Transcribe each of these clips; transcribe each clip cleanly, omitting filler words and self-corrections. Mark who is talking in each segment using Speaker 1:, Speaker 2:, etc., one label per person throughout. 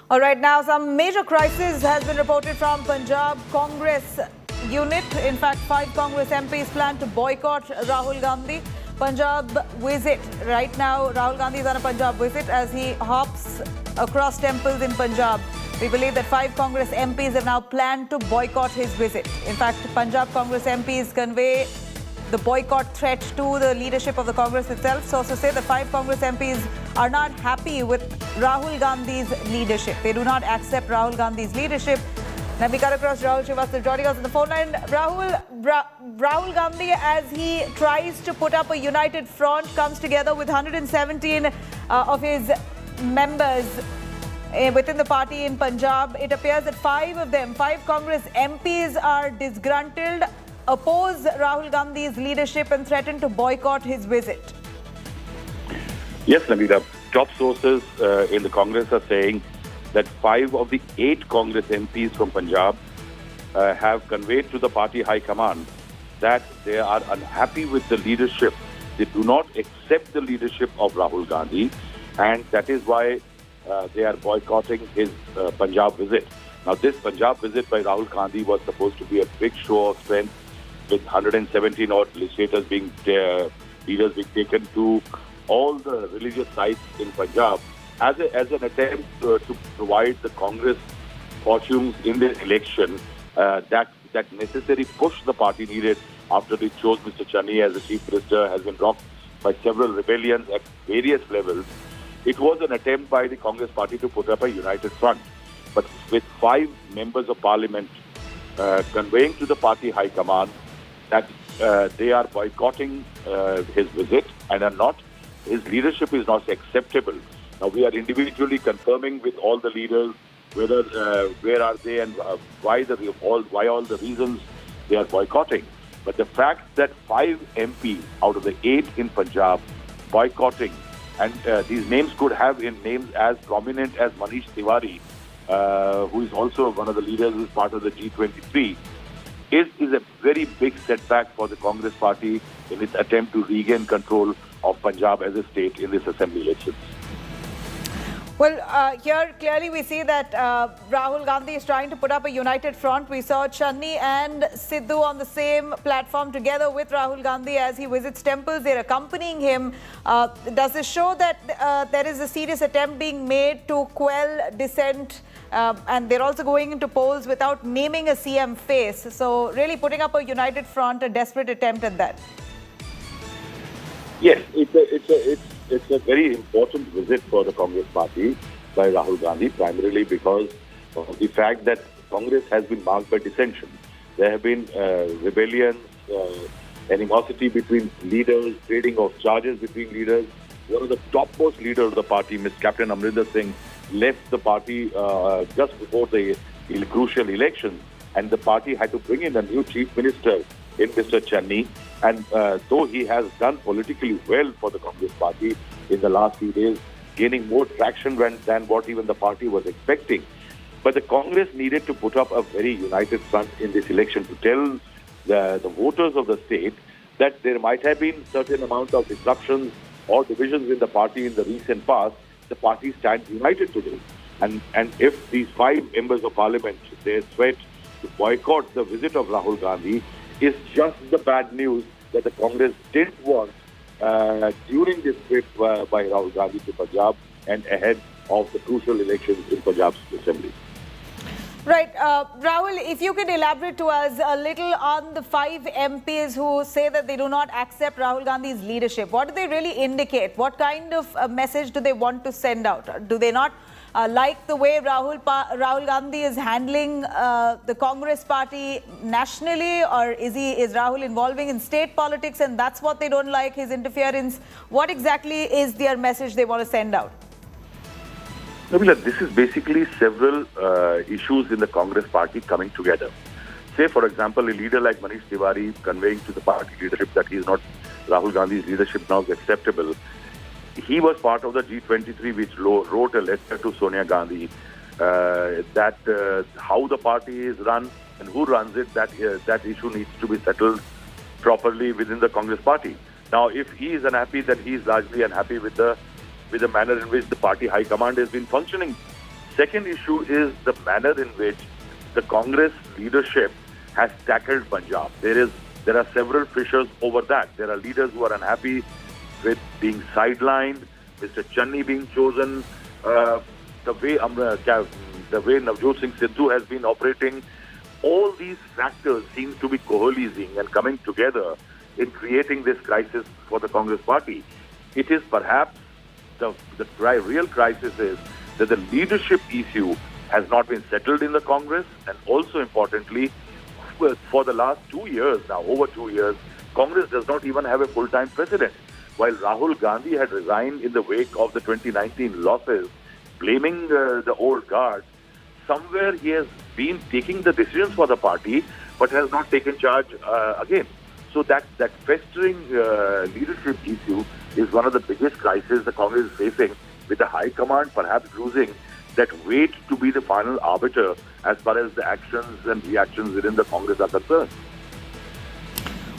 Speaker 1: All right, now some major crisis has been reported from Punjab Congress unit. In fact, 5 Congress MPs plan to boycott Rahul Gandhi. Punjab visit. Right now, Rahul Gandhi is on a Punjab visit as he hops across temples in Punjab. We believe that 5 Congress MPs have now planned to boycott his visit. In fact, Punjab Congress MPs convey the boycott threat to the leadership of the Congress itself. Sources say the 5 Congress MPs are not happy with Rahul Gandhi's leadership. They do not accept Rahul Gandhi's leadership. Now we cut across Rahul Srivastava joining us on the phone line. Rahul Gandhi, as he tries to put up a united front, comes together with 117 of his members within the party in Punjab. It appears that 5 of them, 5 Congress MPs, are disgruntled, oppose Rahul Gandhi's leadership and threaten to boycott his visit.
Speaker 2: Yes, Nabila. Top sources in the Congress are saying that 5 of the 8 Congress MPs from Punjab have conveyed to the party high command that they are unhappy with the leadership. They do not accept the leadership of Rahul Gandhi, and that is why they are boycotting his Punjab visit. Now, this Punjab visit by Rahul Gandhi was supposed to be a big show of strength, with 117 odd legislators leaders being taken to all the religious sites in Punjab as an attempt to provide the Congress fortunes in this election that necessary push the party needed after they chose Mr. Channi as the Chief Minister has been rocked by several rebellions at various levels. It was an attempt by the Congress party to put up a united front. But with 5 members of parliament conveying to the party high command that they are boycotting his visit and his leadership is not acceptable. Now we are individually confirming with all the leaders whether where are they and why all the reasons they are boycotting. But the fact that 5 MPs out of the 8 in Punjab boycotting, and these names could have in names as prominent as Manish Tewari, who is also one of the leaders who is part of the G23, is a very big setback for the Congress party in its attempt to regain control of Punjab as a state in this assembly elections.
Speaker 1: Well, here clearly we see that Rahul Gandhi is trying to put up a united front. We saw Channi and Sidhu on the same platform together with Rahul Gandhi as he visits temples. They're accompanying him. Does this show that there is a serious attempt being made to quell dissent? And they're also going into polls without naming a CM face. So really putting up a united front, a desperate attempt at that.
Speaker 2: Yes, it's a very important visit for the Congress party by Rahul Gandhi, primarily because of the fact that Congress has been marked by dissension. There have been rebellions, animosity between leaders, trading of charges between leaders. One of the topmost leaders of the party, Ms. Captain Amarinder Singh, left the party just before the crucial elections, and the party had to bring in a new chief minister in Mr. Channi. And though he has done politically well for the Congress party in the last few days, gaining more traction than what even the party was expecting, but the Congress needed to put up a very united front in this election to tell the voters of the state that there might have been certain amount of disruptions or divisions in the party in the recent past. The party stands united today. And if these 5 members of parliament, they threat to boycott the visit of Rahul Gandhi, is just the bad news that the Congress didn't want during this trip by Rahul Gandhi to Punjab and ahead of the crucial elections in Punjab's assembly.
Speaker 1: Right. Rahul, if you could elaborate to us a little on the 5 MPs who say that they do not accept Rahul Gandhi's leadership. What do they really indicate? What kind of message do they want to send out? Do they not like the way Rahul Gandhi is handling the Congress party nationally, or is Rahul involving in state politics and that's what they don't like, his interference? What exactly is their message they want to send out?
Speaker 2: Nabila, this is basically several issues in the Congress party coming together. Say, for example, a leader like Manish Tewari conveying to the party leadership that he is not Rahul Gandhi's leadership now is acceptable. He was part of the G23 which wrote a letter to Sonia Gandhi that how the party is run and who runs it, that issue needs to be settled properly within the Congress party. Now, if he is unhappy, then he is largely unhappy with the manner in which the party high command has been functioning second issue is the manner in which the Congress leadership has tackled Punjab. There are several fissures over that. There are leaders who are unhappy with being sidelined, Mr. Channi being chosen, the way Navjot Singh Sidhu has been operating. All these factors seem to be coalescing and coming together in creating this crisis for the Congress party. It is perhaps the real crisis is that the leadership issue has not been settled in the Congress, and also importantly, for the last 2 years now, over 2 years, Congress does not even have a full-time president. While Rahul Gandhi had resigned in the wake of the 2019 losses, blaming the old guard, somewhere he has been taking the decisions for the party, but has not taken charge again. So that festering leadership issue is one of the biggest crises the Congress is facing, with the High Command perhaps losing that weight to be the final arbiter as far as the actions and reactions within the Congress are concerned.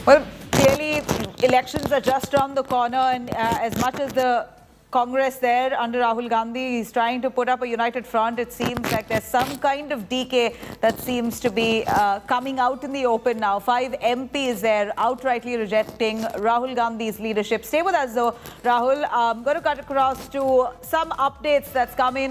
Speaker 1: Well, clearly, elections are just around the corner, and as much as the Congress there under Rahul Gandhi is trying to put up a united front, it seems like there's some kind of decay that seems to be coming out in the open now. 5 MPs there outrightly rejecting Rahul Gandhi's leadership. Stay with us though, Rahul. I'm going to cut across to some updates that's come in